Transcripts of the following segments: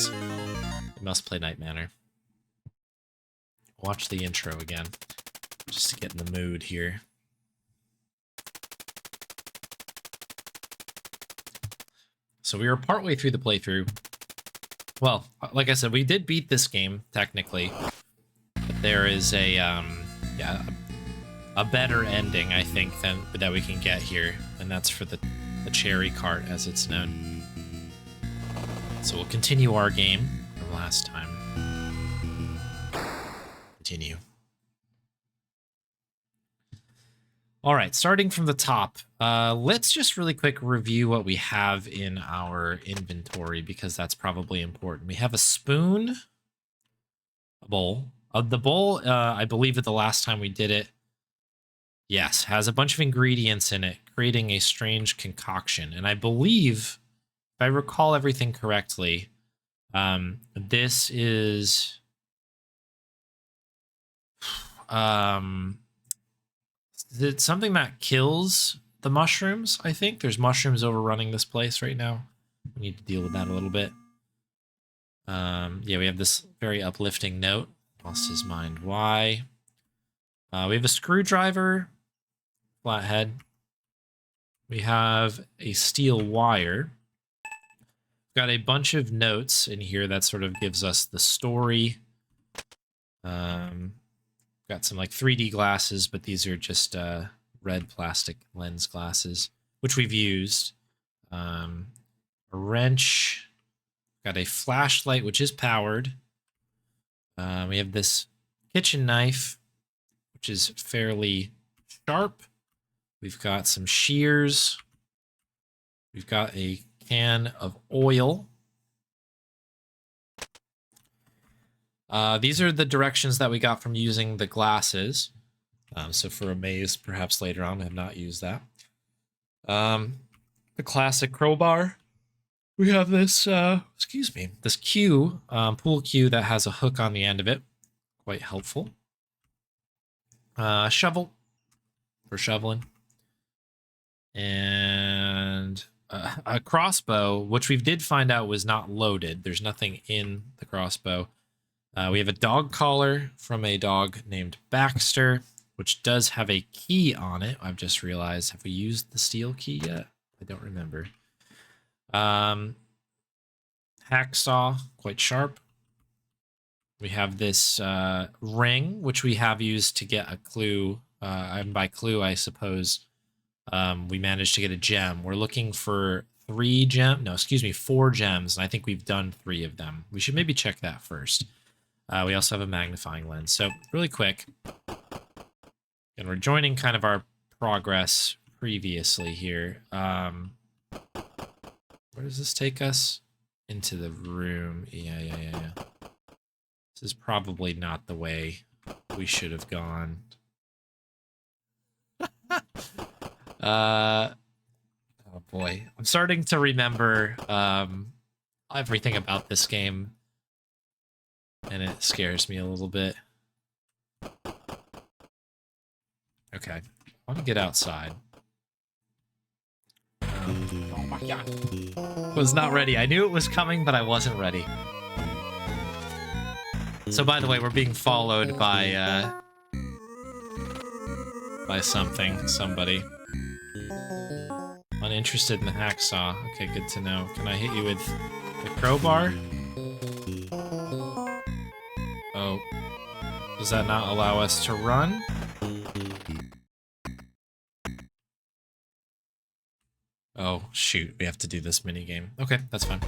games. You must play Night Manor. Watch the intro again, just to get in the mood here. So we were partway through the playthrough. Well, like I said, we did beat this game, technically. But there is a better ending, I think, that we can get here. And that's for the cherry cart, as it's known. So we'll continue our game from last time. Continue. All right, starting from the top, let's just really quick review what we have in our inventory, because that's probably important. We have a spoon, a bowl. The bowl, I believe that the last time we did it, yes, has a bunch of ingredients in it, creating a strange concoction. And I believe, if I recall everything correctly, this is... It's something that kills the mushrooms, I think. There's mushrooms overrunning this place right now. We need to deal with that a little bit. Yeah, we have this very uplifting note. Lost his mind. Why? We have a screwdriver. Flathead. We have a steel wire. We've got a bunch of notes in here that sort of gives us the story. Got some like 3D glasses, but these are just red plastic lens glasses, which we've used. A wrench. Got a flashlight, which is powered. We have this kitchen knife, which is fairly sharp. We've got some shears. We've got a can of oil. These are the directions that we got from using the glasses. So for a maze, perhaps later on, I have not used that. The classic crowbar. We have this, this cue, pool cue that has a hook on the end of it. Quite helpful. Shovel for shoveling. And a crossbow, which we did find out was not loaded. There's nothing in the crossbow. We have a dog collar from a dog named Baxter, which does have a key on it. I've just realized. Have we used the steel key yet? I don't remember. Hacksaw, quite sharp. We have this ring, which we have used to get a clue. And by clue, I suppose we managed to get a gem. We're looking for 4 gems, and I think we've done 3 of them. We should maybe check that first. We also have a magnifying lens. So really quick, and we're joining kind of our progress previously here. Where does this take us? Into the room. Yeah. This is probably not the way we should have gone. Oh boy. I'm starting to remember everything about this game. And it scares me a little bit. Okay. I want to get outside. Oh my god. Was not ready. I knew it was coming, but I wasn't ready. So by the way, we're being followed by somebody. Uninterested in the hacksaw. Okay, good to know. Can I hit you with the crowbar? Oh. Does that not allow us to run? Oh, shoot. We have to do this minigame. Okay, that's fine.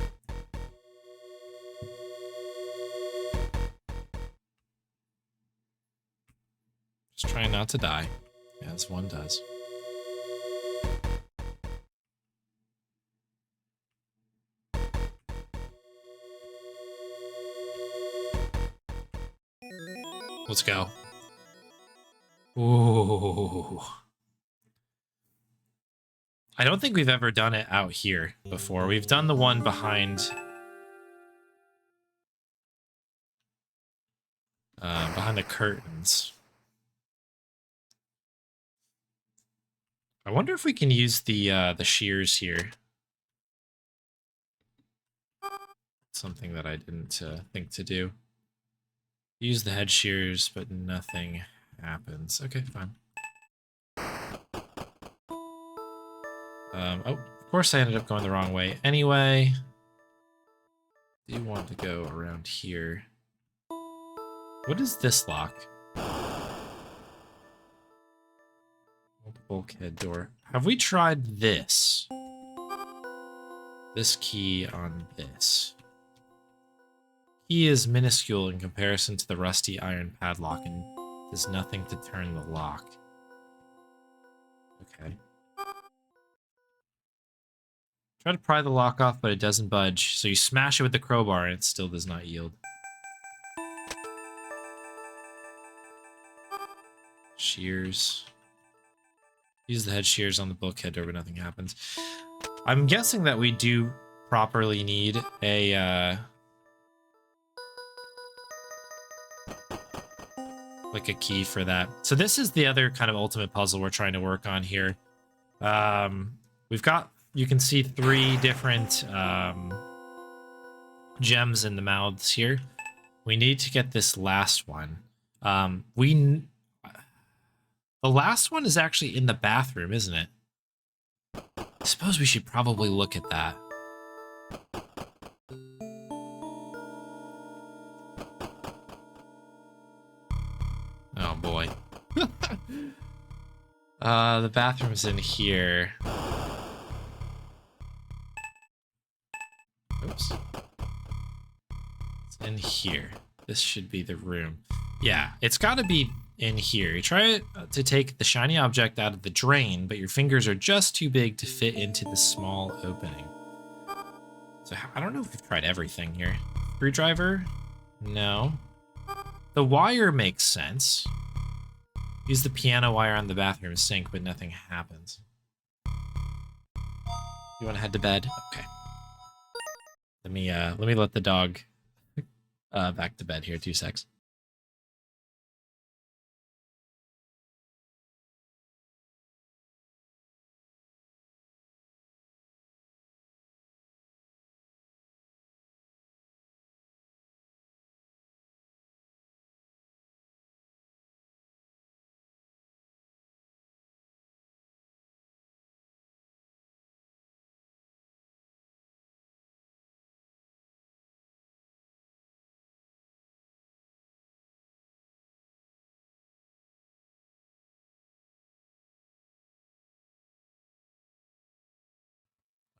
Just trying not to die, as one does. Let's go. Ooh. I don't think we've ever done it out here before. We've done the one behind the curtains. I wonder if we can use the shears here. something that I didn't think to do. Use the head shears, but nothing happens. Okay, fine. Oh, of course I ended up going the wrong way. Anyway, do you want to go around here? What is this lock? Bulkhead door. Have we tried this? This key on this. Key is minuscule in comparison to the rusty iron padlock and does nothing to turn the lock. Okay. Try to pry the lock off, but it doesn't budge. So you smash it with the crowbar and it still does not yield. Shears. Use the head shears on the bulkhead door, but nothing happens. I'm guessing that we do properly need a, like a key for that. So this is the other kind of ultimate puzzle we're trying to work on here. We've got, you can see 3 different gems in the mouths here. We need to get this last one. The last one is actually in the bathroom, isn't it? I suppose we should probably look at that. Oh boy. The bathroom's in here. Oops. It's in here. This should be the room. Yeah, it's got to be in here. You try to take the shiny object out of the drain, but your fingers are just too big to fit into the small opening. So I don't know if we've tried everything here. Screwdriver? No. The wire makes sense. Use the piano wire on the bathroom sink, but nothing happens. You want to head to bed? Okay. Let me let the dog back to bed here. 2 secs.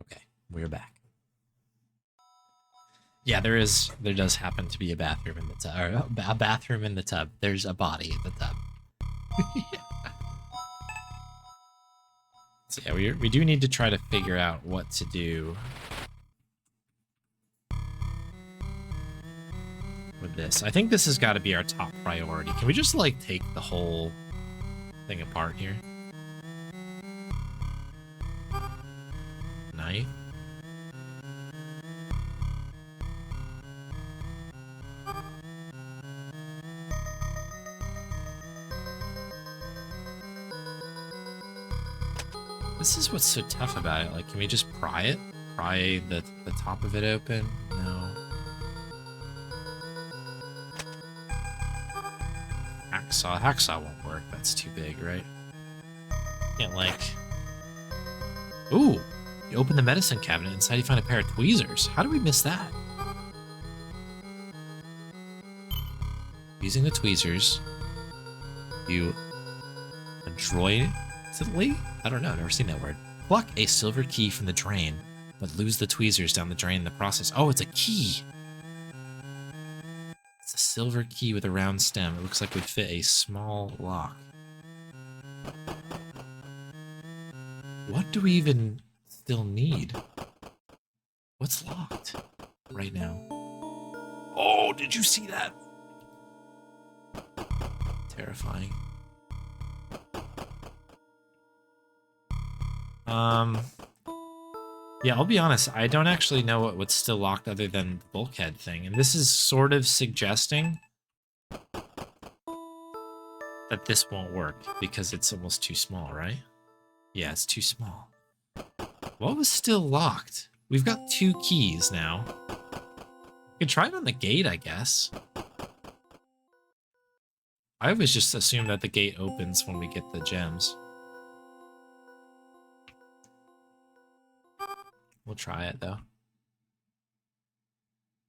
Okay, we're back. Yeah, there does happen to be a bathroom in the tub, or a bathroom in the tub. There's a body in the tub. So yeah, we do need to try to figure out what to do with this. I think this has got to be our top priority. Can we just like take the whole thing apart here? Knife. This is what's so tough about it. Like, can we just pry it? Pry the top of it open? No. Hacksaw. Hacksaw won't work. That's too big, right? Can't, like... Ooh! You open the medicine cabinet. Inside you find a pair of tweezers. How do we miss that? Using the tweezers, you adroitly? I don't know, I've never seen that word. Pluck a silver key from the drain, but lose the tweezers down the drain in the process. Oh, it's a key! It's a silver key with a round stem. It looks like it would fit a small lock. What do we even still need? What's locked right now? Oh, did you see that? Terrifying. Yeah, I'll be honest, I don't actually know what's still locked other than the bulkhead thing, and this is sort of suggesting that this won't work because it's almost too small, right? Yeah, it's too small. What was still locked? We've got 2 keys now. We could try it on the gate, I guess. I always just assume that the gate opens when we get the gems. We'll try it, though.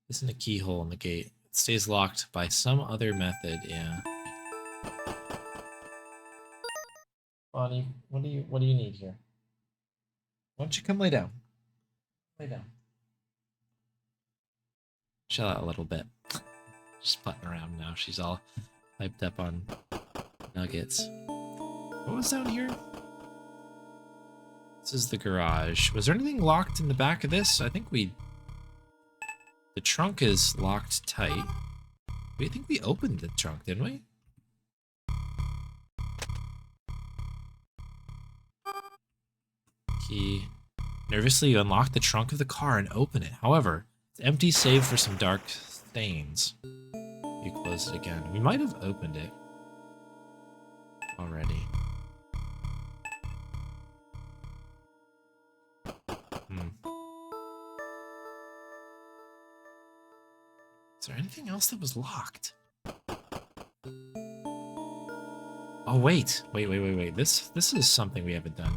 Isn't a keyhole in the gate. It stays locked by some other method, yeah. Bonnie, what do you need here? Why don't you come lay down? Lay down. Chill out a little bit. She's putting around now. She's all hyped up on nuggets. What was down here? This is the garage. Was there anything locked in the back of this? I think we... The trunk is locked tight. I think we opened the trunk, didn't we? Key. Nervously, you unlock the trunk of the car and open it. However, it's empty save for some dark stains. You close it again. We might have opened it already. Is there anything else that was locked? Oh, wait. Wait. This is something we haven't done.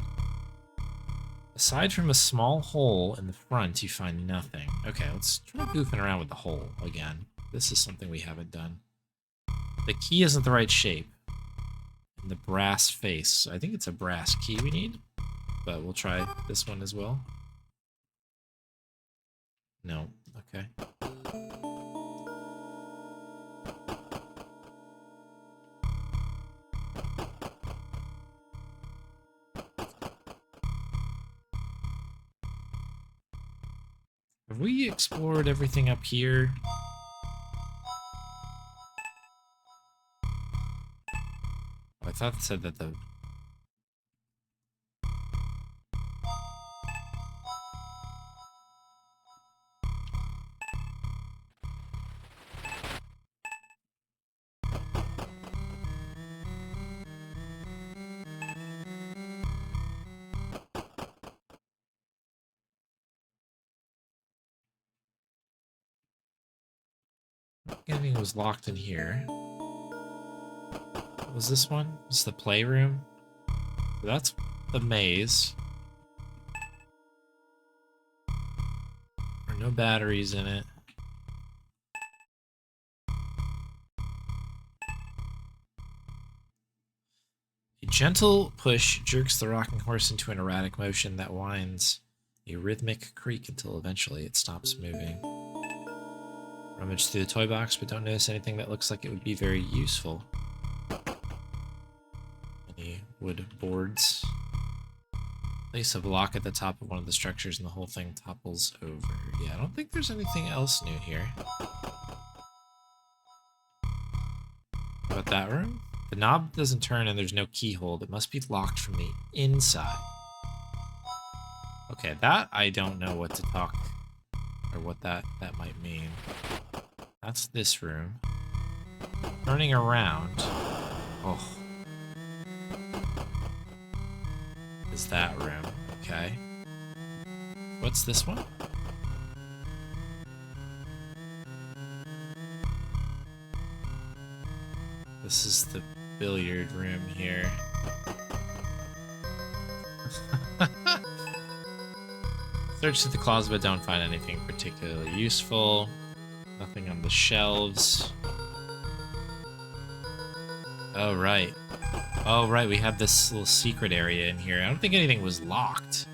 Aside from a small hole in the front, you find nothing. Okay, let's try goofing around with the hole again. This is something we haven't done. The key isn't the right shape. And the brass face. I think it's a brass key we need. But we'll try this one as well. No. Okay. Have we explored everything up here? I thought it said that the... Anything was locked in here. What was this one? This is the playroom. So that's the maze. There are no batteries in it. A gentle push jerks the rocking horse into an erratic motion that winds a rhythmic creak until eventually it stops moving. Rummage through the toy box, but don't notice anything that looks like it would be very useful. Any wood boards. Place a block at the top of one of the structures and the whole thing topples over. Yeah, I don't think there's anything else new here. About that room? The knob doesn't turn and there's no keyhole. It must be locked from the inside. Okay, that I don't know what to talk or what that might mean. That's this room. Turning around. Oh. Is that room. Okay. What's this one? This is the billiard room here. Search through the closet, but don't find anything particularly useful. Nothing on the shelves. Oh, right. Oh, right, we have this little secret area in here. I don't think anything was locked.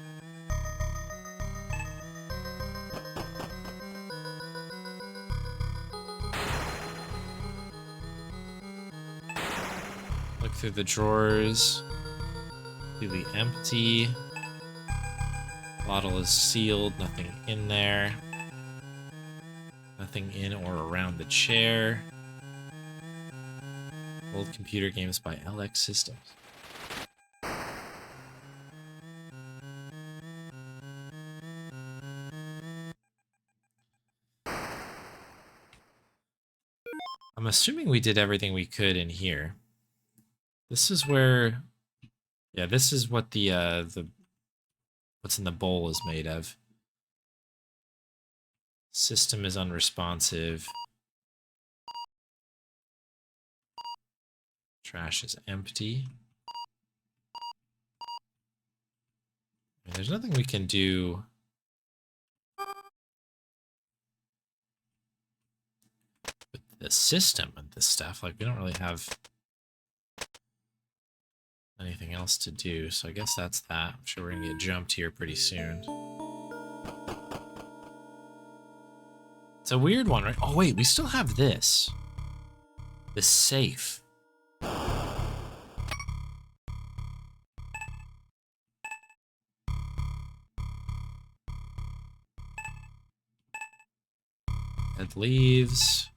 Look through the drawers. Completely empty. Bottle is sealed, nothing in there. Nothing in or around the chair. Old computer games by LX Systems. I'm assuming we did everything we could in here. This is where... Yeah, this is what the what's in the bowl is made of. System is unresponsive. Trash is empty. And there's nothing we can do with the system and this stuff. Like, we don't really have anything else to do, so I guess that's that. I'm sure we're gonna get jumped here pretty soon. It's a weird one, right? Oh, wait, we still have this. The safe. It leaves.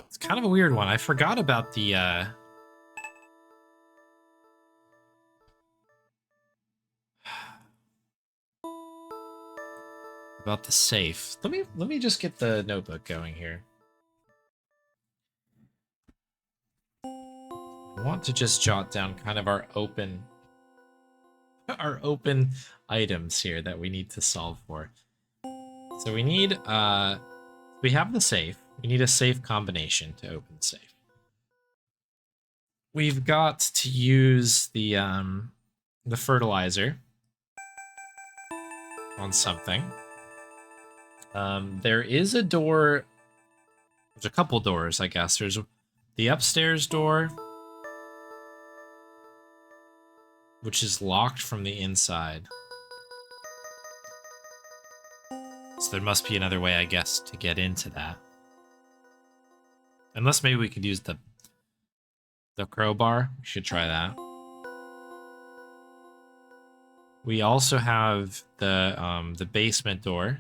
It's kind of a weird one. I forgot about the about the safe. Let me just get the notebook going here. I want to just jot down kind of our open items here that we need to solve for. So we need we have the safe. We need a safe combination to open the safe. We've got to use the fertilizer on something. There is a door. There's a couple doors, I guess. There's the upstairs door, which is locked from the inside. So there must be another way, I guess, to get into that. Unless maybe we could use the crowbar. We should try that. We also have the basement door.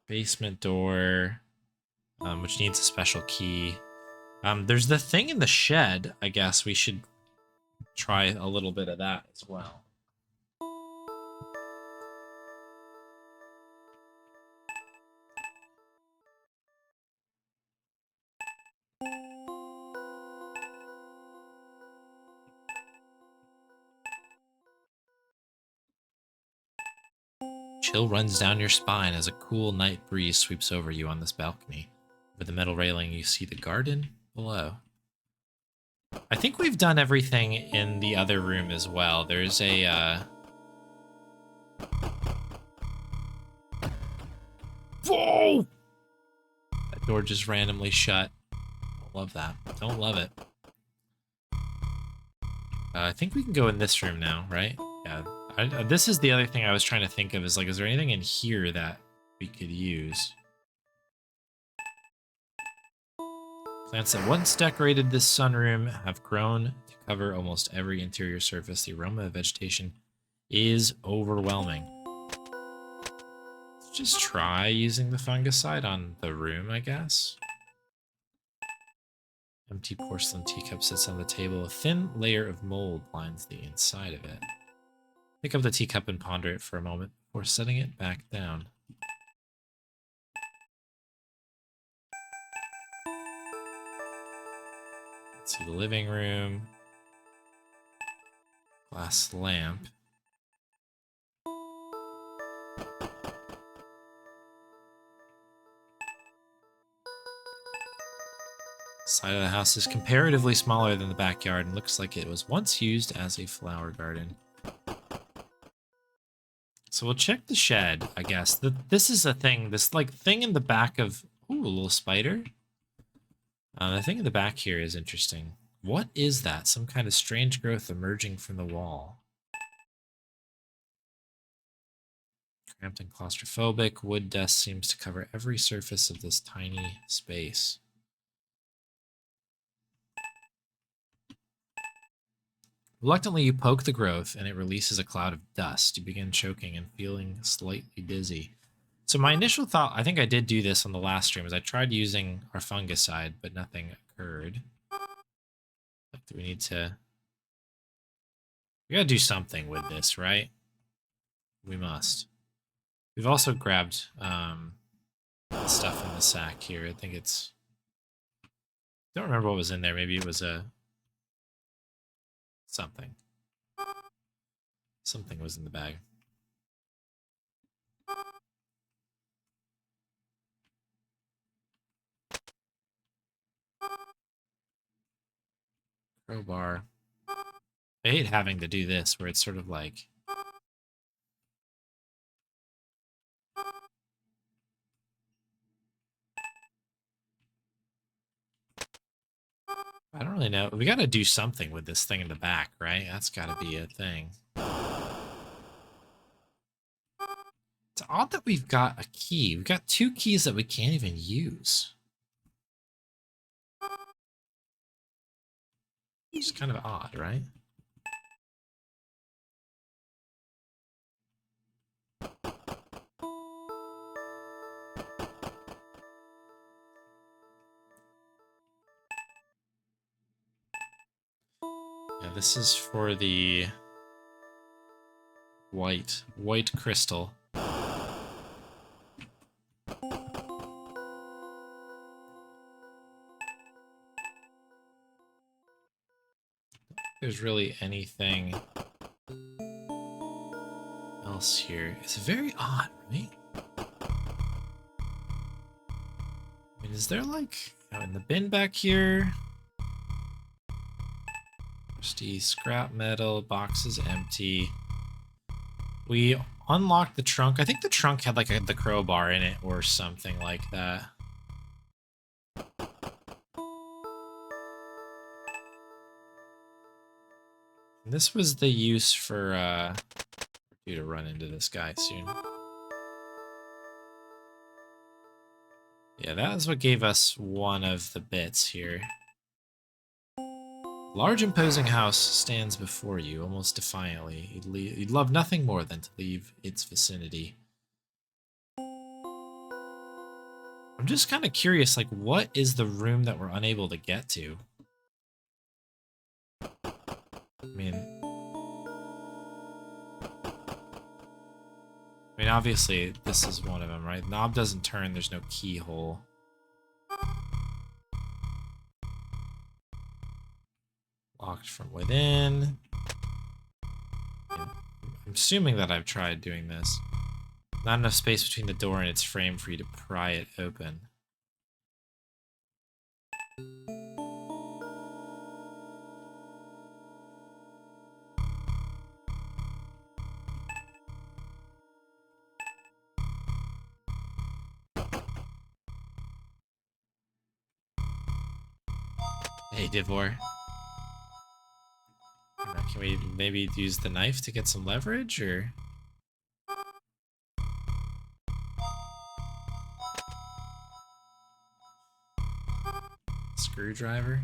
Basement door, which needs a special key. There's the thing in the shed. I guess we should try a little bit of that as well. Chill runs down your spine as a cool night breeze sweeps over you on this balcony. Over the metal railing, you see the garden below. I think we've done everything in the other room as well. There's a, Whoa! That door just randomly shut. Don't love that. Don't love it. I think we can go in this room now, right? Yeah. This is the other thing I was trying to think of, is like, is there anything in here that we could use? Plants that once decorated this sunroom have grown to cover almost every interior surface. The aroma of vegetation is overwhelming. Let's just try using the fungicide on the room, I guess. Empty porcelain teacup sits on the table. A thin layer of mold lines the inside of it. Pick up the teacup and ponder it for a moment before setting it back down. Let's see the living room. Glass lamp. Side of the house is comparatively smaller than the backyard and looks like it was once used as a flower garden. So we'll check the shed, I guess. This is a thing, this like thing in the back of... Ooh, a little spider. The thing in the back here is interesting. What is that? Some kind of strange growth emerging from the wall. Cramped and claustrophobic, wood dust seems to cover every surface of this tiny space. Reluctantly, you poke the growth, and it releases a cloud of dust. You begin choking and feeling slightly dizzy. So my initial thought, I think I did do this on the last stream, is I tried using our fungicide, but nothing occurred. Like, do we need to... We gotta do something with this, right? We must. We've also grabbed stuff in the sack here. I think it's... Don't remember what was in there. Maybe it was a... something. Something was in the bag. Crowbar. I hate having to do this, where it's sort of like... I don't really know. We gotta do something with this thing in the back, right? That's gotta be a thing. It's odd that we've got a key. We've got 2 keys that we can't even use. It's kind of odd, right? Yeah, this is for the white crystal. There's really anything else here. It's very odd, right? I mean, is there like, in the bin back here? Rusty scrap metal, box is empty. We unlocked the trunk. I think the trunk had like the crowbar in it or something like that. And this was the use for you to run into this guy soon. Yeah, that is what gave us one of the bits here. Large imposing house stands before you, almost defiantly. You'd love nothing more than to leave its vicinity. I'm just kind of curious, like, what is the room that we're unable to get to? I mean, obviously, this is one of them, right? Knob doesn't turn, there's no keyhole. Locked from within. I'm assuming that I've tried doing this. Not enough space between the door and its frame for you to pry it open. Hey, Divor. Can we maybe use the knife to get some leverage, or...? Screwdriver?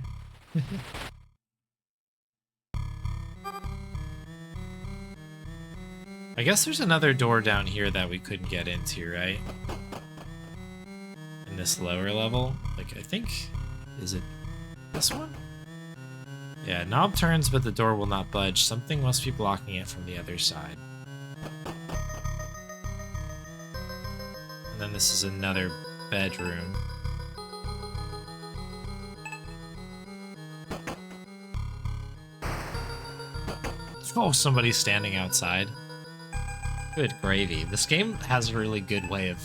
I guess there's another door down here that we couldn't get into, right? In this lower level? Like, I think... Is it this one? Yeah, knob turns, but the door will not budge. Something must be blocking it from the other side. And then this is another bedroom. Oh, somebody's standing outside. Good gravy. This game has a really good way of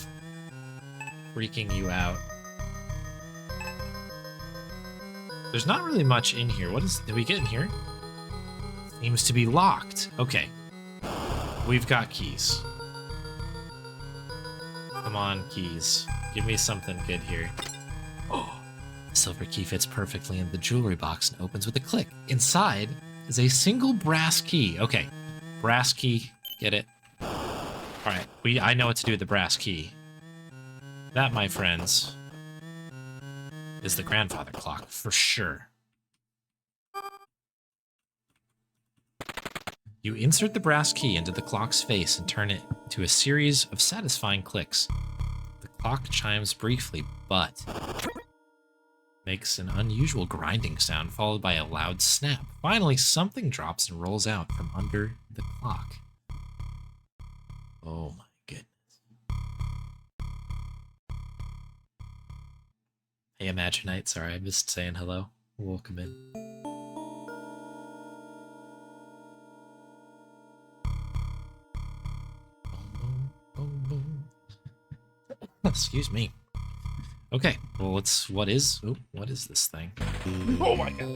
freaking you out. There's not really much in here. Did we get in here? Seems to be locked. Okay. We've got keys. Come on, keys. Give me something good here. Oh, the silver key fits perfectly in the jewelry box and opens with a click. Inside is a single brass key. Okay, brass key. Get it? All right, I know what to do with the brass key. That, my friends, is the grandfather clock, for sure. You insert the brass key into the clock's face and turn it to a series of satisfying clicks. The clock chimes briefly, but makes an unusual grinding sound followed by a loud snap. Finally, something drops and rolls out from under the clock. Oh my goodness. Hey, Imaginite. Sorry, I missed saying hello. Welcome in. Excuse me. Okay, well, what is this thing? Oh my god.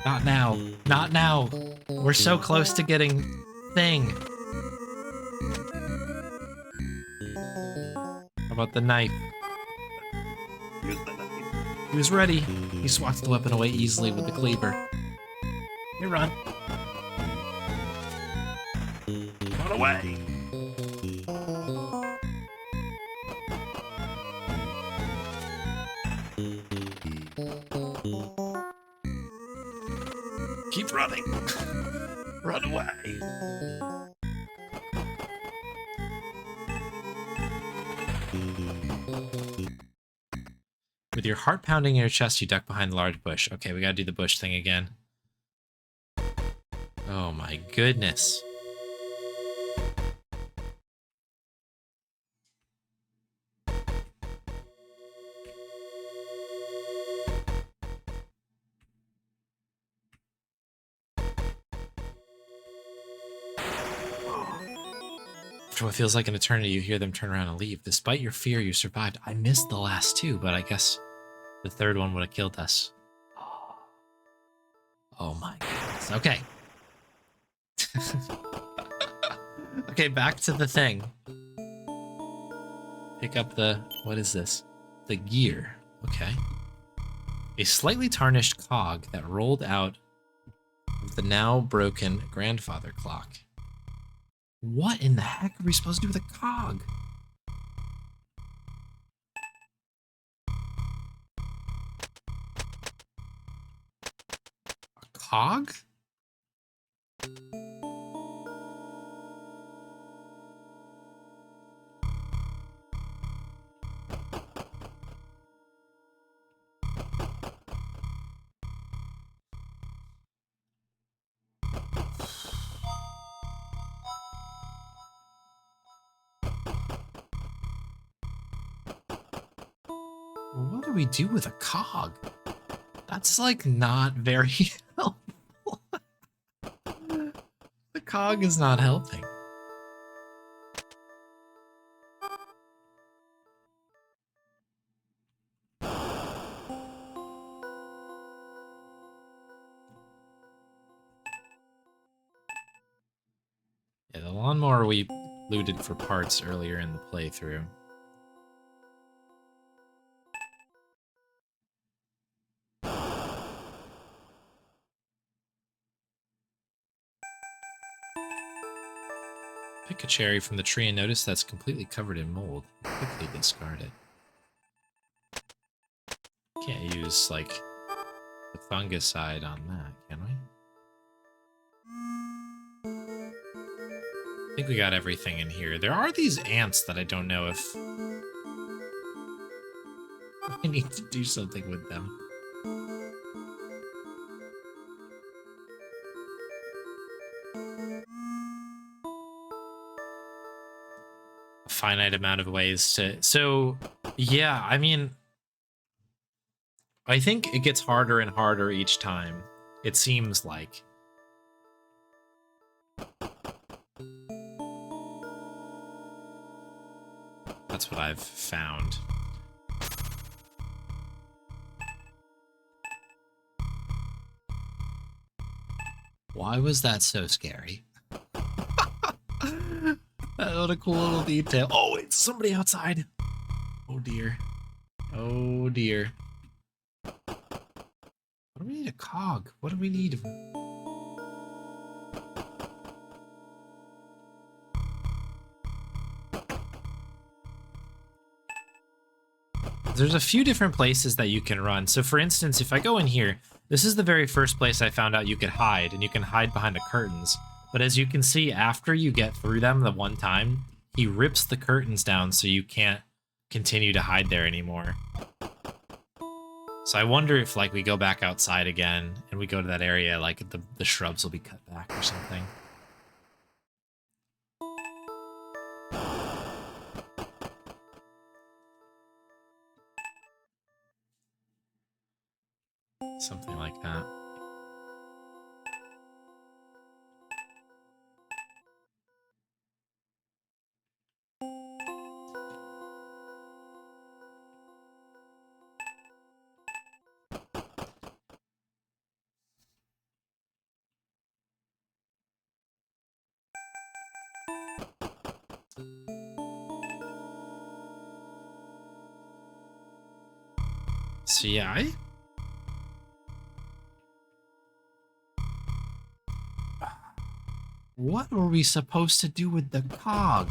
Not now. Not now. We're so close to getting thing. How about the knife? Use the knife. He was ready. He swats the weapon away easily with the cleaver. You run. Run away. Keep running. Run away. With your heart pounding in your chest, you duck behind the large bush. Okay, we gotta do the bush thing again. Oh my goodness. After what feels like an eternity, you hear them turn around and leave. Despite your fear, you survived. I missed the last two, but I guess the third one would have killed us. Oh my goodness. Okay. Okay, back to the thing. Pick up the... What is this? The gear. Okay. A slightly tarnished cog that rolled out of the now broken grandfather clock. What in the heck are we supposed to do with a cog? A cog? What do we do with a cog? That's like not very helpful. The cog is not helping. Yeah, the lawnmower we looted for parts earlier in the playthrough. Pick a cherry from the tree and notice that's completely covered in mold. Quickly discard it. Can't use, like, the fungicide on that, can we? I think we got everything in here. There are these ants that I don't know if I need to do something with them. A finite amount of ways to... So, yeah, I mean... I think it gets harder and harder each time. It seems like. That's what I've found. Why was that so scary? What a cool little detail. Oh, it's somebody outside. Oh, dear. Oh, dear. What do we need a cog? What do we need? There's a few different places that you can run. So for instance, if I go in here, this is the very first place I found out you could hide, and you can hide behind the curtains. But as you can see, after you get through them the one time, he rips the curtains down so you can't continue to hide there anymore. So I wonder if, like, we go back outside again and we go to that area, like, the shrubs will be cut back or something. Something like that. So yeah, what were we supposed to do with the cog?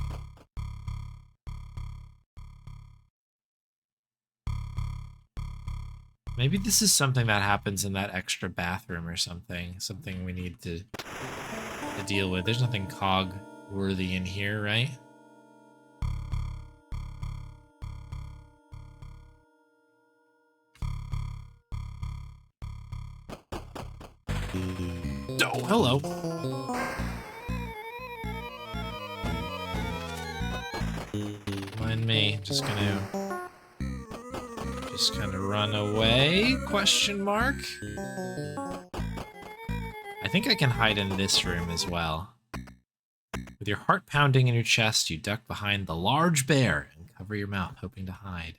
Maybe this is something that happens in that extra bathroom or something. Something we need to deal with. There's nothing cog worthy in here, right? Oh, hello. Mind me, just kind of run away, question mark. I think I can hide in this room as well. With your heart pounding in your chest, you duck behind the large bear and cover your mouth, hoping to hide.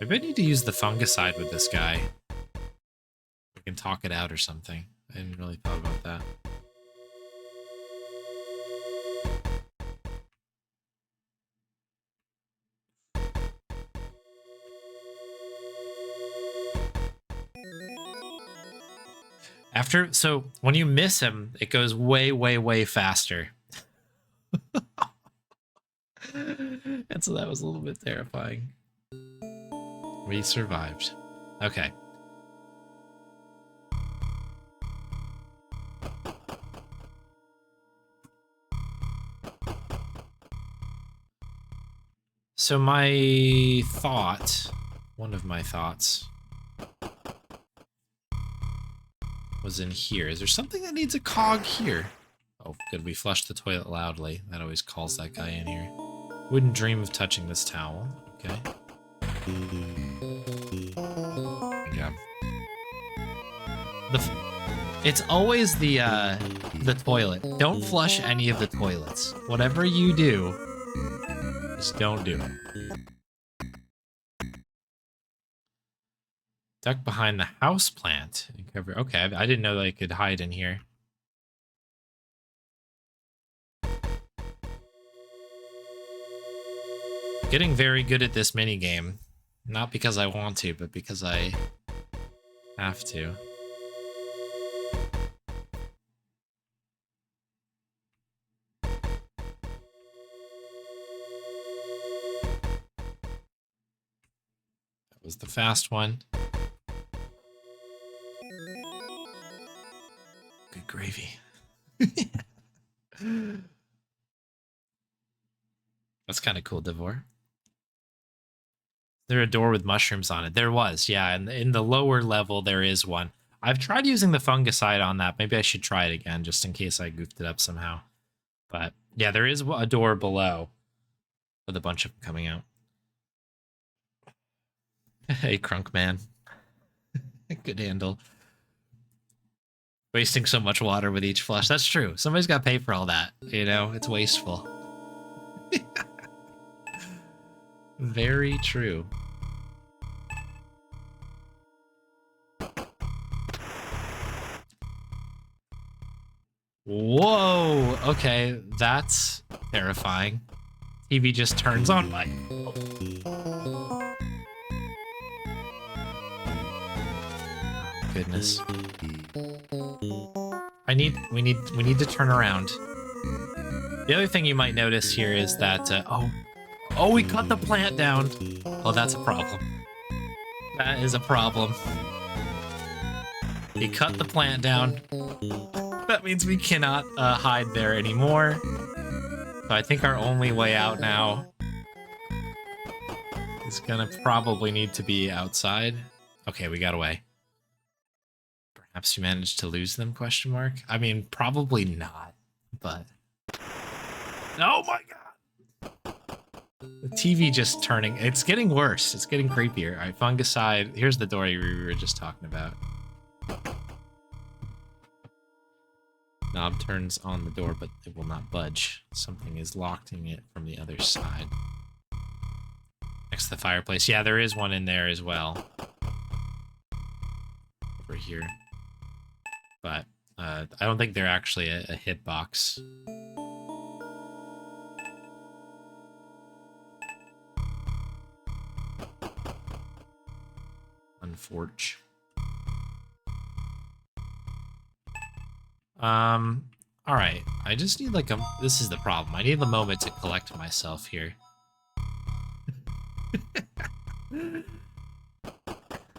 Maybe I need to use the fungicide with this guy. We can talk it out or something. I didn't really thought about that. So when you miss him, it goes way, way, way faster. And so that was a little bit terrifying. We survived. Okay. So my thought, one of my thoughts, was in here. Is there something that needs a cog here? Oh, good. We flushed the toilet loudly. That always calls that guy in here. Wouldn't dream of touching this towel. Okay. Yeah. It's always the toilet. Don't flush any of the toilets. Whatever you do, just don't do it. Duck behind the house plant. Okay, I didn't know that I could hide in here. Getting very good at this minigame. Not because I want to, but because I have to. That was the fast one. Good gravy. That's kind of cool, Devor. There a door with mushrooms on it? There was, yeah. And in the lower level, there is one. I've tried using the fungicide on that. Maybe I should try it again, just in case I goofed it up somehow. But yeah, there is a door below with a bunch of them coming out. Hey, Crunk Man. Good handle. Wasting so much water with each flush. That's true. Somebody's got to pay for all that. You know, it's wasteful. Very true. Whoa! Okay, that's terrifying. TV just turns on my... Oh, goodness. We need to turn around. The other thing you might notice here is that, oh, we cut the plant down. Oh, that's a problem. That is a problem. He cut the plant down. That means we cannot hide there anymore. So I think our only way out now is gonna probably need to be outside. Okay, we got away. Perhaps you managed to lose them, question mark? I mean, probably not, but... Oh my god! The TV just turning. It's getting worse. It's getting creepier. All right, fungicide. Here's the door we were just talking about. Knob turns on the door, but it will not budge. Something is locking it from the other side. Next to the fireplace. Yeah, there is one in there as well. Over here. But I don't think they're actually a hitbox. Unfortunate. All right. I just need like a... This is the problem. I need the moment to collect myself here.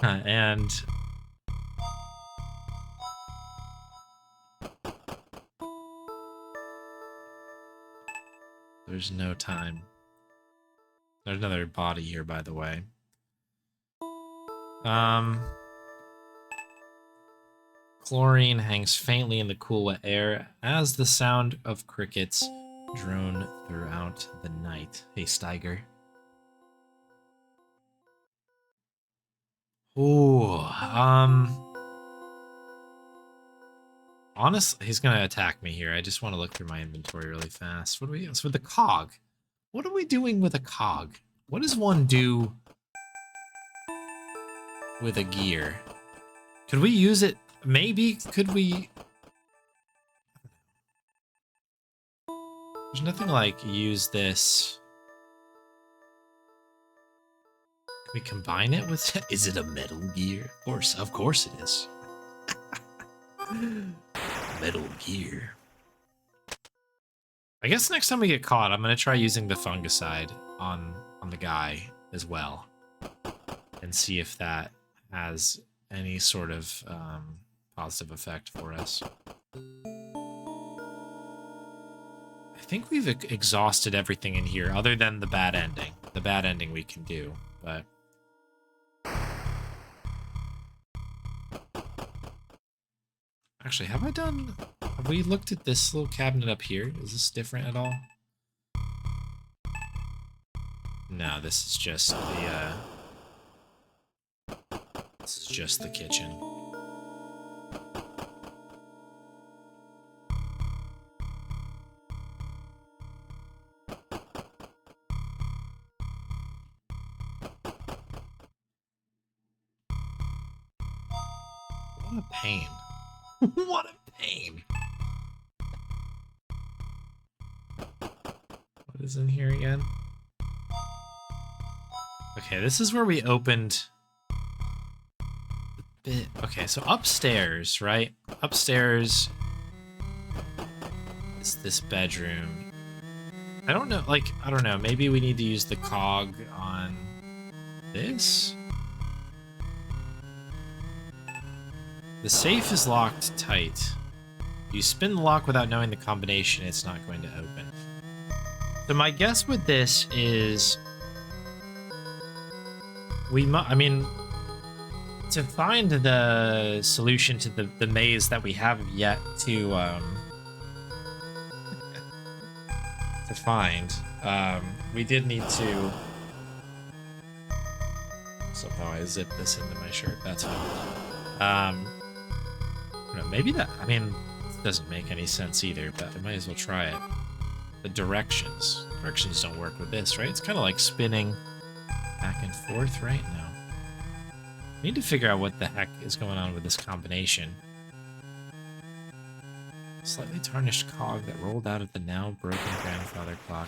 And... There's no time. There's another body here, by the way. Chlorine hangs faintly in the cool, wet air as the sound of crickets drone throughout the night. Hey, Steiger. Ooh, honestly, he's gonna attack me here. I just want to look through my inventory really fast. What do we... So with the cog. What are we doing with a cog? What does one do with a gear? Could we use it? Maybe. Could we... There's nothing like use this. Can we combine it with... Is it a metal gear? Of course it is. Metal gear. I guess next time we get caught, I'm gonna try using the fungicide on the guy as well, and see if that has any sort of positive effect for us. I think we've exhausted everything in here, other than the bad ending. The bad ending we can do, but... Actually, have we looked at this little cabinet up here? Is this different at all? No, this is just the kitchen. What a pain. What a pain. What is in here again? Okay, this is where we opened the bit. Okay, so upstairs, right? Upstairs is this bedroom. I don't know, like, I don't know. Maybe we need to use the cog on this? The safe is locked tight. You spin the lock without knowing the combination, it's not going to open. So my guess with this is... I mean, to find the solution to the maze that we have yet to find, we did need to... Somehow I zip this into my shirt, that's fine. Maybe that, I mean, it doesn't make any sense either, but I might as well try it. The directions. Directions don't work with this, right? It's kind of like spinning back and forth right now. We need to figure out what the heck is going on with this combination. Slightly tarnished cog that rolled out of the now broken grandfather clock.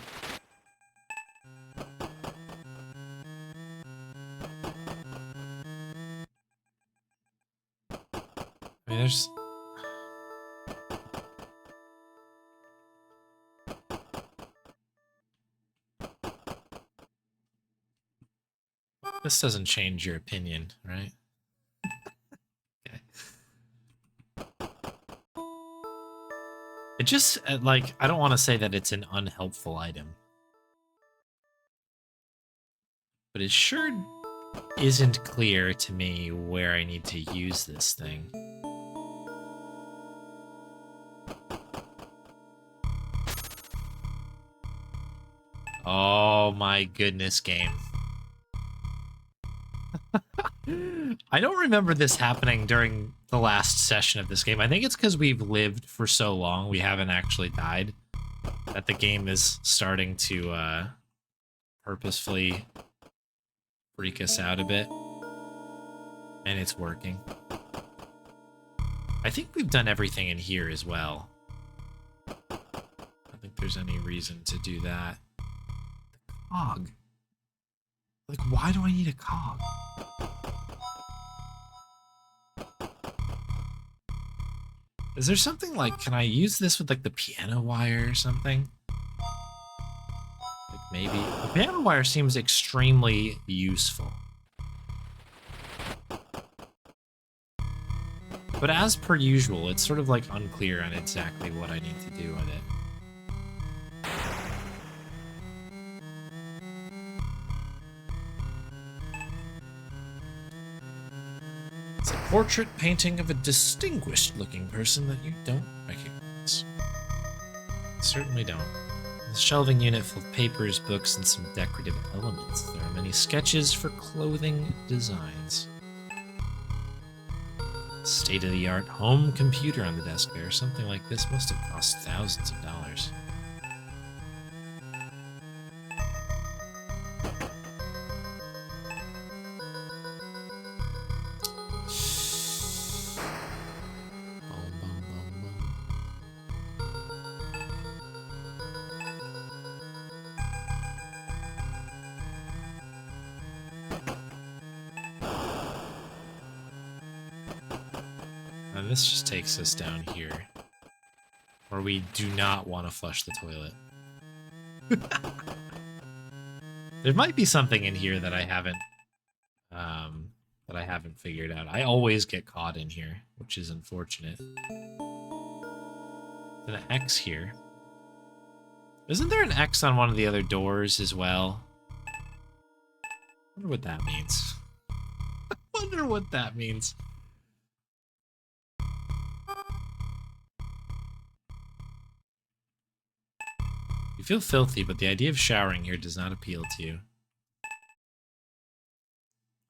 I mean, there's... This doesn't change your opinion, right? Okay. It just, like, I don't want to say that it's an unhelpful item. But it sure isn't clear to me where I need to use this thing. my goodness, game. I don't remember this happening during the last session of this game. I think it's because we've lived for so long, we haven't actually died, that the game is starting to purposefully freak us out a bit. And it's working. I think we've done everything in here as well. I don't think there's any reason to do that. The cog. Like, why do I need a cog? Is there something like, can I use this with like the piano wire or something? Like maybe. The piano wire seems extremely useful. But as per usual, it's sort of like unclear on exactly what I need to do with it. It's a portrait painting of a distinguished-looking person that you don't recognize. Certainly don't. The shelving unit full of papers, books, and some decorative elements. There are many sketches for clothing designs. State-of-the-art home computer on the desk there. Something like this must have cost thousands of dollars. And this just takes us down here, where we do not want to flush the toilet. There might be something in here that I haven't figured out. I always get caught in here, which is unfortunate. There's an X here. Isn't there an X on one of the other doors as well? I wonder what that means. I wonder what that means. You feel filthy, but the idea of showering here does not appeal to you.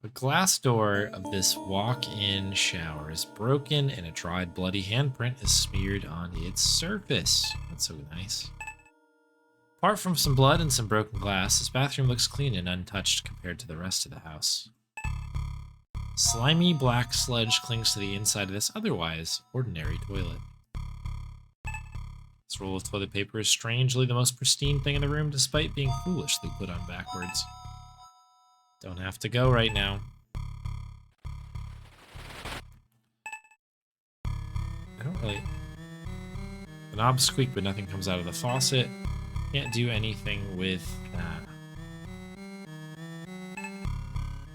The glass door of this walk-in shower is broken and a dried, bloody handprint is smeared on its surface. That's so nice. Apart from some blood and some broken glass, this bathroom looks clean and untouched compared to the rest of the house. Slimy black sludge clings to the inside of this otherwise ordinary toilet. This roll of toilet paper is strangely the most pristine thing in the room, despite being foolishly put on backwards. Don't have to go right now. I don't really... The knobs squeak, but nothing comes out of the faucet. Can't do anything with that.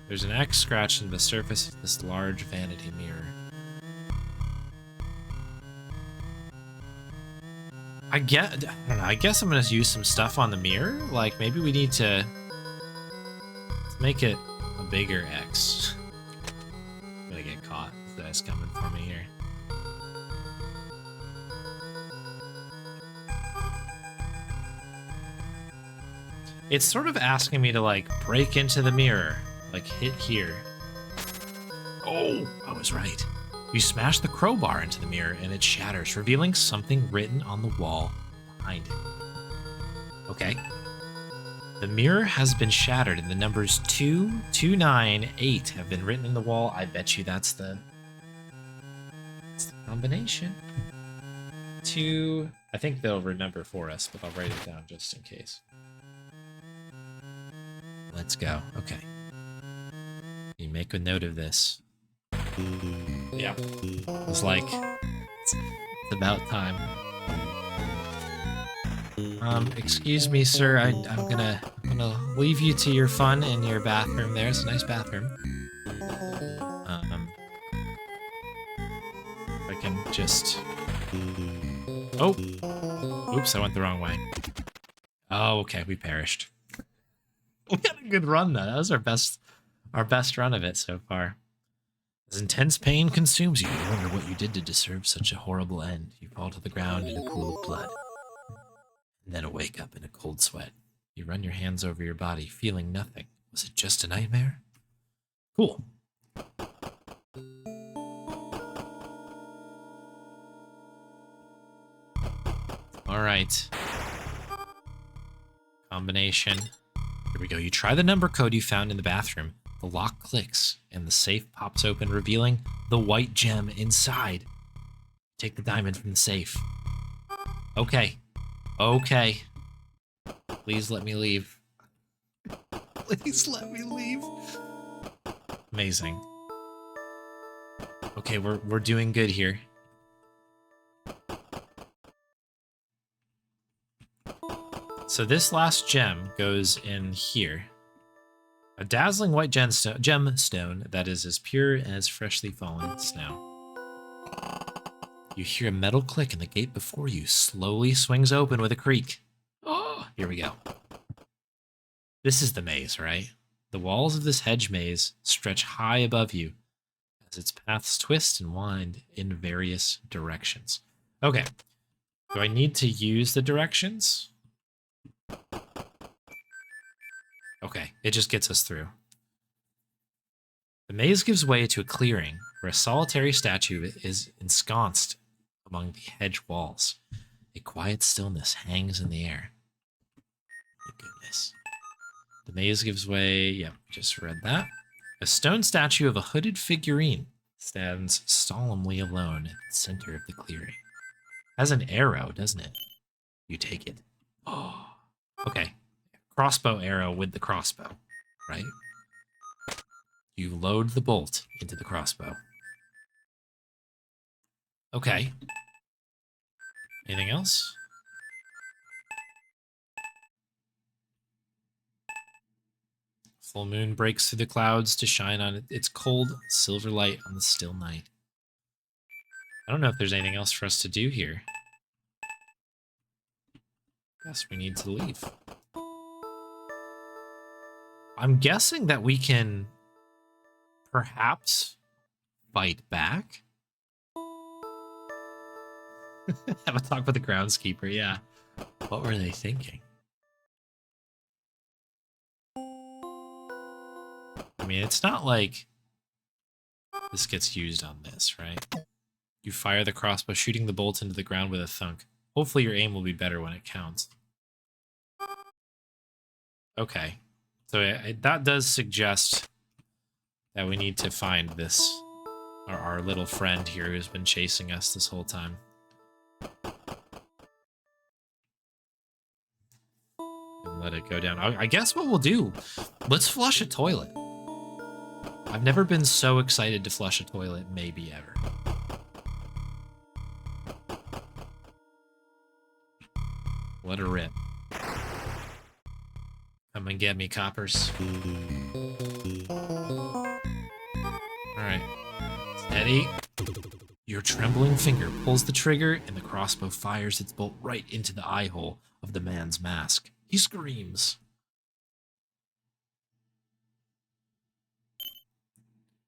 There's an X scratched into the surface of this large vanity mirror. I don't know, I guess I'm gonna use some stuff on the mirror. Like, maybe we need to make it a bigger X. I'm gonna get caught. This guy's coming for me here. It's sort of asking me to, like, break into the mirror. Like, hit here. Oh, I was right. You smash the crowbar into the mirror and it shatters, revealing something written on the wall behind it. Okay. The mirror has been shattered and the numbers 2, 2, 9, 8 have been written in the wall. I bet you that's the combination. 2, I think they'll remember for us, but I'll write it down just in case. Let's go. Okay. You make a note of this. Yeah, it's like it's about time. Excuse me, sir. I'm gonna leave you to your fun in your bathroom. There, it's a nice bathroom. I can just. Oh, oops! I went the wrong way. Oh, okay. We perished. We had a good run though. That was our best run of it so far. As intense pain consumes you, you wonder what you did to deserve such a horrible end. You fall to the ground in a pool of blood, and then wake up in a cold sweat. You run your hands over your body, feeling nothing. Was it just a nightmare? Cool. All right. Combination. Here we go. You try the number code you found in the bathroom. The lock clicks, and the safe pops open, revealing the white gem inside. Take the diamond from the safe. Okay. Okay. Please let me leave. Please let me leave. Amazing. Okay, we're doing good here. So this last gem goes in here. A dazzling white gemstone that is as pure as freshly fallen snow. You hear a metal click and the gate before you slowly swings open with a creak. Oh, here we go. This is the maze, right? The walls of this hedge maze stretch high above you as its paths twist and wind in various directions. Okay. Do I need to use the directions? Okay, it just gets us through. The maze gives way to a clearing where a solitary statue is ensconced among the hedge walls. A quiet stillness hangs in the air. My goodness. The maze gives way. Yep, just read that. A stone statue of a hooded figurine stands solemnly alone at the center of the clearing. Has an arrow, doesn't it? You take it. Oh, okay. Crossbow arrow with the crossbow, right? You load the bolt into the crossbow. Okay. Anything else? Full moon breaks through the clouds to shine on its cold silver light on the still night. I don't know if there's anything else for us to do here. Guess we need to leave. I'm guessing that we can perhaps fight back. Have a talk with the groundskeeper, yeah. What were they thinking? I mean, it's not like this gets used on this, right? You fire the crossbow, shooting the bolt into the ground with a thunk. Hopefully your aim will be better when it counts. Okay. So that does suggest that we need to find this, our little friend here who's been chasing us this whole time. And let it go down. I guess what we'll do, let's flush a toilet. I've never been so excited to flush a toilet, maybe ever. Let her rip. Come and get me, coppers. Alright. Steady. Your trembling finger pulls the trigger, and the crossbow fires its bolt right into the eye hole of the man's mask. He screams.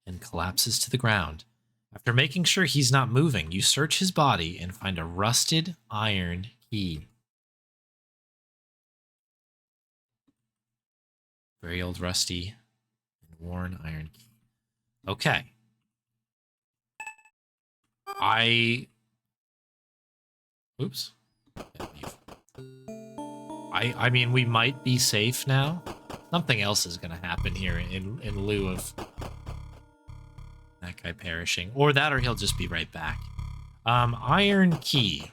And collapses to the ground. After making sure he's not moving, you search his body and find a rusted iron key. Very old, rusty, and worn iron key. Okay. Oops. I mean, we might be safe now. Something else is going to happen here in lieu of that guy perishing. Or that, or he'll just be right back. Iron key.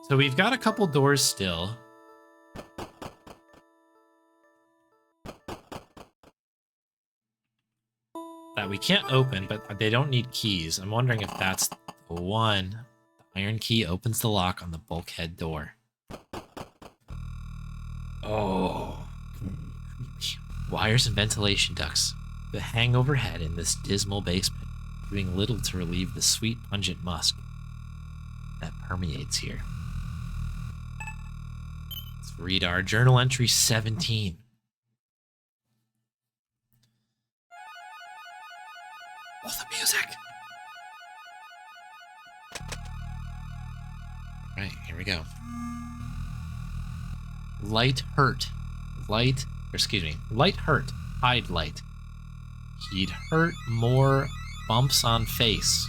So we've got a couple doors still. That we can't open, but they don't need keys. I'm wondering if that's the one. The iron key opens the lock on the bulkhead door. Oh. Wires and ventilation ducts that hang overhead in this dismal basement, doing little to relieve the sweet, pungent musk that permeates here. Let's read our journal entry 17. Oh, the music! Right, here we go. Light hurt. light, or excuse me, light hurt, hide light. He'd hurt more bumps on face.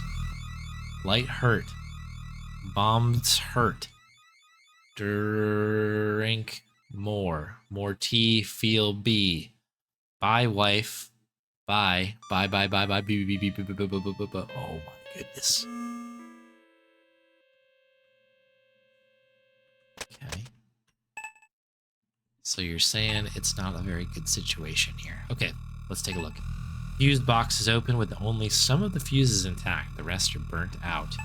Light hurt. Bombs hurt. Drink more. More tea, feel B. Bye, wife. Bye. Bye, bye, bye, bye. Oh my goodness. Okay. So you're saying it's not a very good situation here. Okay, let's take a look. Fuse box is open with only some of the fuses intact. The rest are burnt out.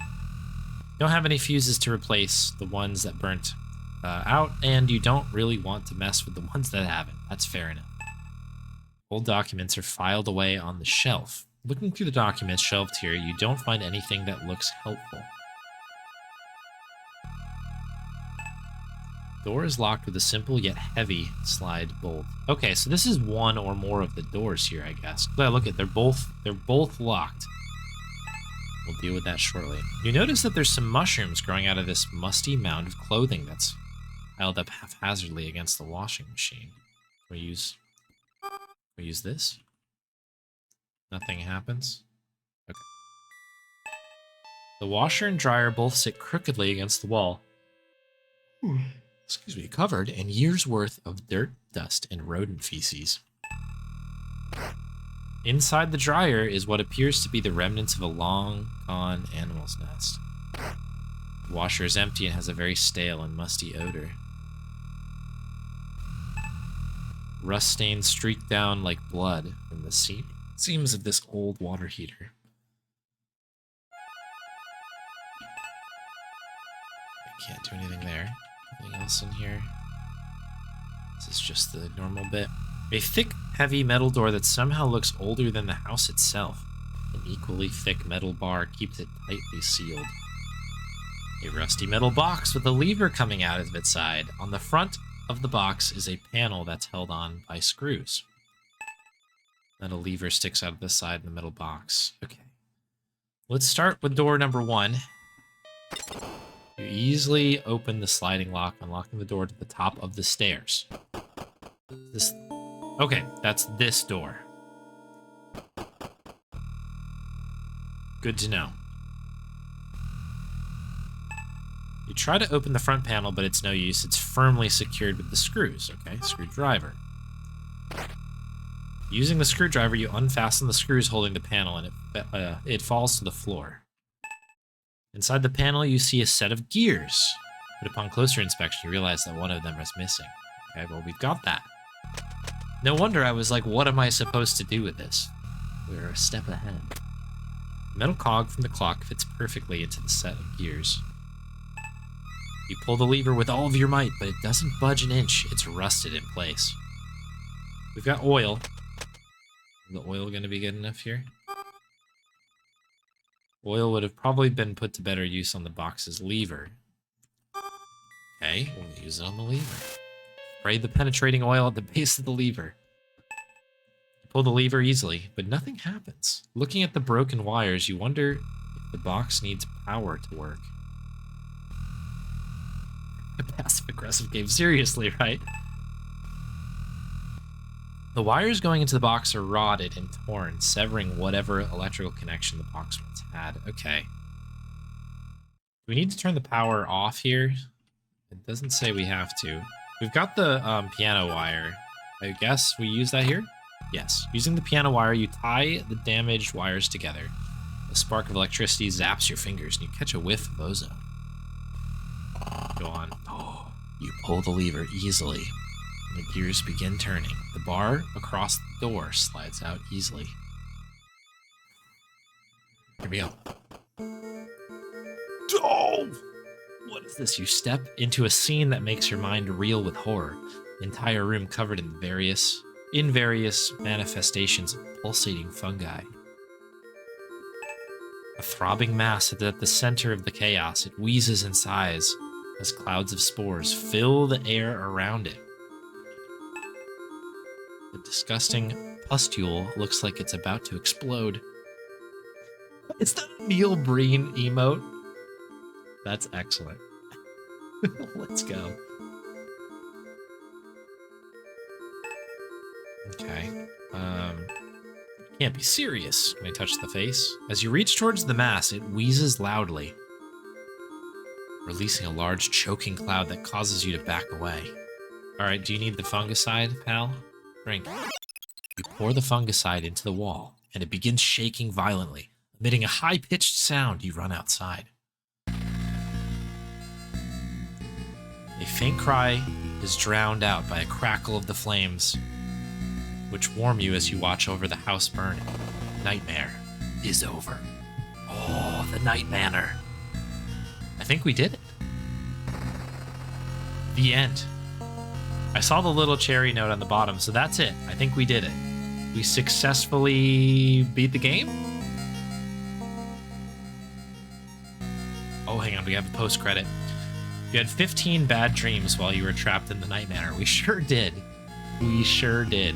Don't have any fuses to replace the ones that burnt out, and you don't really want to mess with the ones that haven't. That's fair enough. Old documents are filed away on the shelf. Looking through the documents shelved here, you don't find anything that looks helpful. Door is locked with a simple yet heavy slide bolt. Okay, so this is one or more of the doors here, I guess. So look at they're both locked. We'll deal with that shortly. You notice that there's some mushrooms growing out of this musty mound of clothing that's piled up haphazardly against the washing machine. We use this. Nothing happens. Okay. The washer and dryer both sit crookedly against the wall. Excuse me, covered in years' worth of dirt, dust, and rodent feces. Inside the dryer is what appears to be the remnants of a long-gone animal's nest. The washer is empty and has a very stale and musty odor. Rust stains streak down like blood from the seams of this old water heater. I can't do anything there. Anything else in here? This is just the normal bit. A thick, heavy metal door that somehow looks older than the house itself. An equally thick metal bar keeps it tightly sealed. A rusty metal box with a lever coming out of its side. On the front of the box is a panel that's held on by screws. Then a lever sticks out of the side of the metal box. Okay. Let's start with door number 1. You easily open the sliding lock, unlocking the door to the top of the stairs. Okay, that's this door. Good to know. You try to open the front panel, but it's no use. It's firmly secured with the screws, okay? Screwdriver. Using the screwdriver, you unfasten the screws holding the panel, and it falls to the floor. Inside the panel, you see a set of gears, but upon closer inspection, you realize that one of them is missing. Okay, well, we've got that. No wonder I was like, what am I supposed to do with this? We're a step ahead. The metal cog from the clock fits perfectly into the set of gears. You pull the lever with all of your might, but it doesn't budge an inch. It's rusted in place. We've got oil. Is the oil going to be good enough here? Oil would have probably been put to better use on the box's lever. Okay, we'll use it on the lever. Spray the penetrating oil at the base of the lever. You pull the lever easily, but nothing happens. Looking at the broken wires, you wonder if the box needs power to work. A passive-aggressive game, seriously, right? The wires going into the box are rotted and torn, severing whatever electrical connection the box once had. Okay. We need to turn the power off here. It doesn't say we have to. We've got the piano wire. I guess we use that here? Yes. Using the piano wire, you tie the damaged wires together. A spark of electricity zaps your fingers, and you catch a whiff of ozone. Go on. Oh, you pull the lever easily. The gears begin turning. The bar across the door slides out easily. Here we go. Oh! What is this? You step into a scene that makes your mind reel with horror. The entire room covered in various manifestations of pulsating fungi. A throbbing mass is at the center of the chaos. It wheezes and sighs as clouds of spores fill the air around it. The disgusting pustule looks like it's about to explode. Is that a Neil Breen emote? That's excellent. Let's go. Okay. Can't be serious. When I touch the face. As you reach towards the mass, it wheezes loudly, releasing a large choking cloud that causes you to back away. Alright, do you need the fungicide, pal? Drink. You pour the fungicide into the wall, and it begins shaking violently. Emitting a high-pitched sound, you run outside. A faint cry is drowned out by a crackle of the flames, which warm you as you watch over the house burning. Nightmare is over. Oh, the Night Manor. I think we did it. The end. I saw the little cherry note on the bottom, so that's it. I think we did it. We successfully beat the game? Oh, hang on, we have a post-credit. You had 15 bad dreams while you were trapped in the Night Manor. We sure did. We sure did.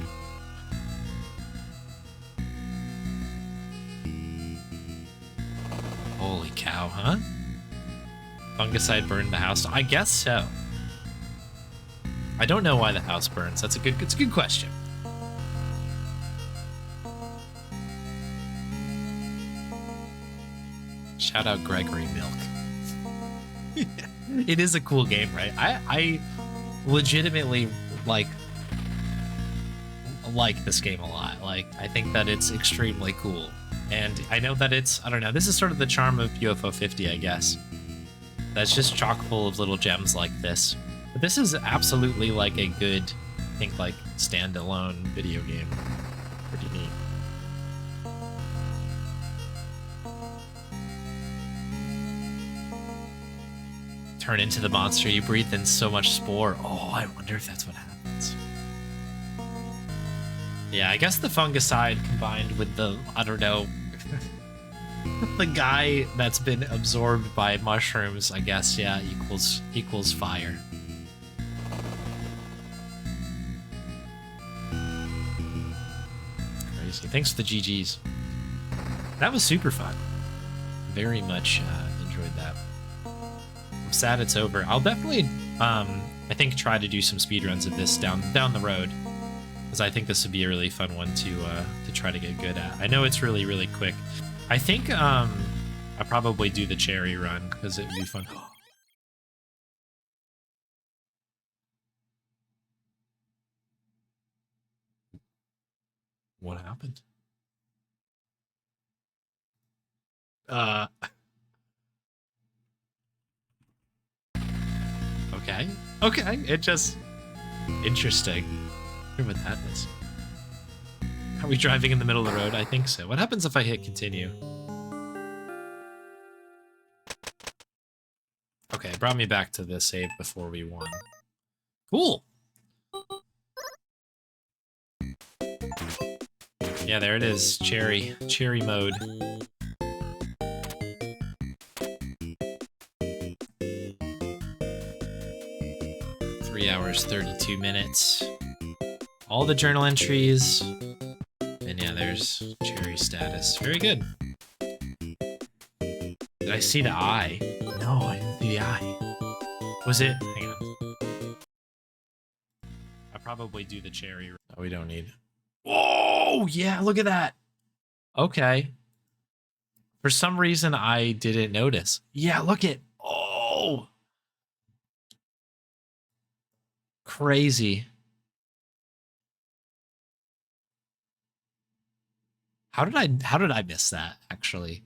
Holy cow, huh? Fungicide burned the house? I guess so. I don't know why the house burns. It's a good question. Shout out Gregory Milk. It is a cool game, right? I legitimately like this game a lot. Like, I think that it's extremely cool. And I know that it's, I don't know, this is sort of the charm of UFO 50, I guess. That's just chock full of little gems like this. But this is absolutely like a good, I think, like, standalone video game. Pretty neat. Turn into the monster. You breathe in so much spore. Oh, I wonder if that's what happens. Yeah, I guess the fungicide combined with the, I don't know, the guy that's been absorbed by mushrooms, I guess, yeah, equals fire. Crazy. Thanks for the GGs. That was super fun. Very much enjoyed that. I'm sad it's over. I'll definitely, I think, try to do some speedruns of this down the road, because I think this would be a really fun one to try to get good at. I know it's really, really quick. I think I'll probably do the cherry run, because it would be fun. What happened? Okay. Okay. It just... Interesting. I wonder what that is. Are we driving in the middle of the road? I think so. What happens if I hit continue? Okay, it brought me back to the save before we won. Cool. Yeah, there it is. Cherry mode. Hours 32 minutes. All the journal entries, and yeah, there's cherry status. Very good. Did I see the eye? No, I didn't see the eye. Was it? Hang on. I probably do the cherry. Oh, we don't need. Whoa! Yeah, look at that. Okay. For some reason, I didn't notice. Yeah, look at. Oh. Crazy. How did I miss that, actually?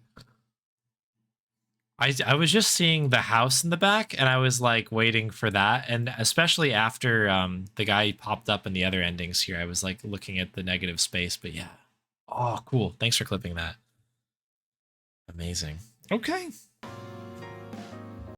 I was just seeing the house in the back, and I was like waiting for that, and especially after the guy popped up in the other endings here, I was like looking at the negative space. But yeah. Oh, cool. Thanks for clipping that. Amazing. Okay.